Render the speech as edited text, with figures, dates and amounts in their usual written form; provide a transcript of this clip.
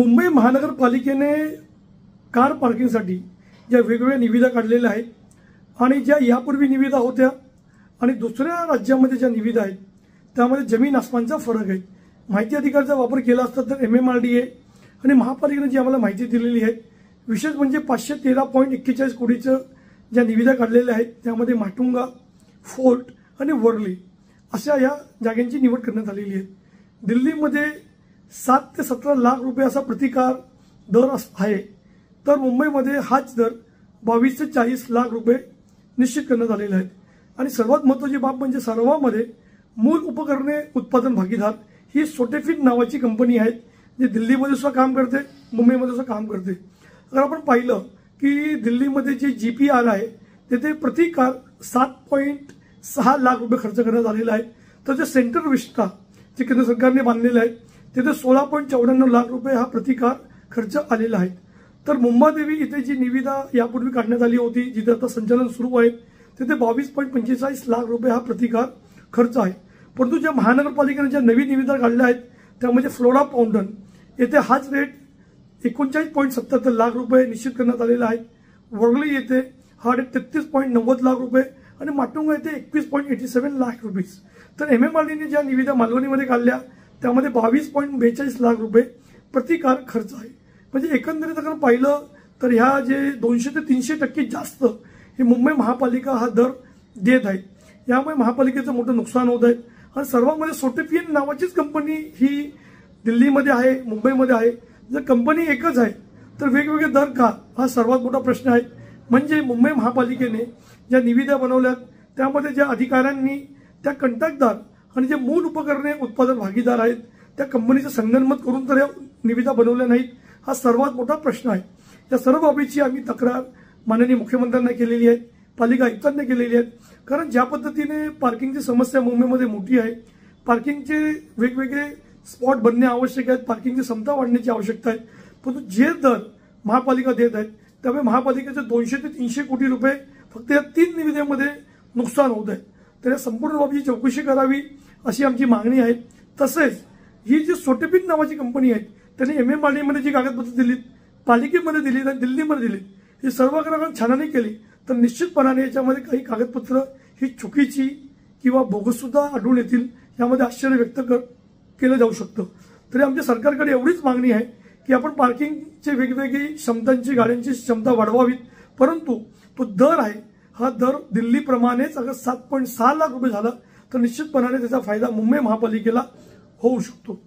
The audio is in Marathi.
मुंबई महानगरपालिकेने कार पार्किंगसाठी ज्या वेगवेगळ्या निविदा काढलेल्या आहेत आणि ज्या यापूर्वी निविदा होत्या आणि दुसऱ्या राज्यामध्ये ज्या निविदा आहेत त्यामध्ये जमीन आसमानचा फरक आहे। माहिती अधिकाराचा वापर केला असता तर MMRDA आणि महापालिकेने जी आम्हाला माहिती दिलेली आहे, विशेष म्हणजे 513.41 कोटीचं ज्या निविदा काढलेल्या आहेत त्यामध्ये माटुंगा, फोर्ट आणि वर्ली अशा या जागांची निवड करण्यात आलेली आहे। दिल्लीमध्ये 7 ते 17 लाख रुपये असा प्रतिकार दर आहे, तर मुंबईमध्ये हाच दर 22 ते 40 लाख रुपये निश्चित करण्यात आलेले आहेत। आणि सर्वात महत्त्वाची बाब म्हणजे सर्वांमध्ये मूल उपकरणे उत्पादन भागीदार ही सोटेफिन नावाची कंपनी आहे, जी दिल्लीमध्ये सुद्धा काम करते, मुंबईमध्ये सुद्धा काम करते। अगर आपण पाहिलं की दिल्लीमध्ये जे GPR आहे तेथे प्रतिकार 7.6 लाख रुपये खर्च करण्यात आलेला आहे, तर जे सेंट्रल विस्टा जे केंद्र सरकारने बांधलेलं आहे तिथे 16.94 लाख रुपये हा प्रतिकार खर्च आलेला आहे। तर मुंबादेवी इथे जी निविदा यापूर्वी काढण्यात आली होती, जिथे आता संचालन सुरू आहे, तिथे 22.45 लाख रुपये हा प्रतिकार खर्च आहे। परंतु ज्या महानगरपालिकेने ज्या नवीन निविदा काढल्या आहेत त्यामध्ये फ्लोरा फाउंटन येथे हाच रेट 39.77 लाख रुपये निश्चित करण्यात आलेला आहे। वर्ली येथे हा रेट 33.90 लाख रुपये आणि माटुंगा येथे 21.87 लाख रुपये। तर MMRDAने ज्या निविदा मालवणीमध्ये काढल्या त्यामध्ये 22.42 लाख रुपये प्रतिकार खर्च आहे। म्हणजे एकंदरीत अगर पाहिलं तर ह्या जे 200 ते 300% जास्त हे मुंबई महापालिका हा दर देत आहे। यामुळे महापालिकेचं मोठं नुकसान होत आहे आणि सर्वांमध्ये सोटेफिन नावाचीच कंपनी ही दिल्लीमध्ये आहे, मुंबईमध्ये आहे। जर कंपनी एकच आहे तर वेगवेगळे दर का, हा सर्वात मोठा प्रश्न आहे। म्हणजे मुंबई महापालिकेने ज्या निविदा बनवल्यात त्यामध्ये ज्या अधिकाऱ्यांनी त्या कंत्राटदार आणि जे मूल उपकरणे उत्पादन भागीदार आहेत त्या कंपनीचं संगनमत करून तर या निविदा बनवल्या नाहीत, हा सर्वात मोठा प्रश्न आहे। या सर्व बाबीची आम्ही तक्रार माननीय मुख्यमंत्र्यांना केलेली आहे, पालिका आयुक्तांना केलेली आहे। कारण ज्या पद्धतीने पार्किंगची समस्या मुंबईमध्ये मोठी आहे, पार्किंगचे वेगवेगळे स्पॉट बनणे आवश्यक आहेत, पार्किंगची क्षमता वाढण्याची आवश्यकता आहे, परंतु जे दर महापालिका देत आहेत त्यामुळे महापालिकेचे 200 ते 300 कोटी रुपये फक्त या 3 निविदेमध्ये नुकसान होत आहे। तर या संपूर्ण बाबीची चौकशी करावी अशी आमची मागणी आहे। तसेच ही जी सोटेफिन नावाची कंपनी आहे त्यांनी MMRDAमध्ये जी कागदपत्र दिलीत, पालिकेमध्ये दिली आणि दिल्लीमध्ये दिली, ही सर्व कारण छाननी केली तर निश्चितपणाने याच्यामध्ये काही कागदपत्र ही चुकीची किंवा बोगस सुद्धा आढळून येतील, यामध्ये आश्चर्य व्यक्त केलं जाऊ शकतं। तरी आमच्या सरकारकडे एवढीच मागणी आहे की आपण पार्किंगचे वेगवेगळी क्षमतांची गाड्यांची क्षमता वाढवावी, परंतु तो दर आहे हा दर दिल्लीप्रमाणेच अगर 7.6 लाख रुपये झाला तर निश्चितपणाने त्याचा फायदा मुंबई महापालिकेला होऊ शकतो।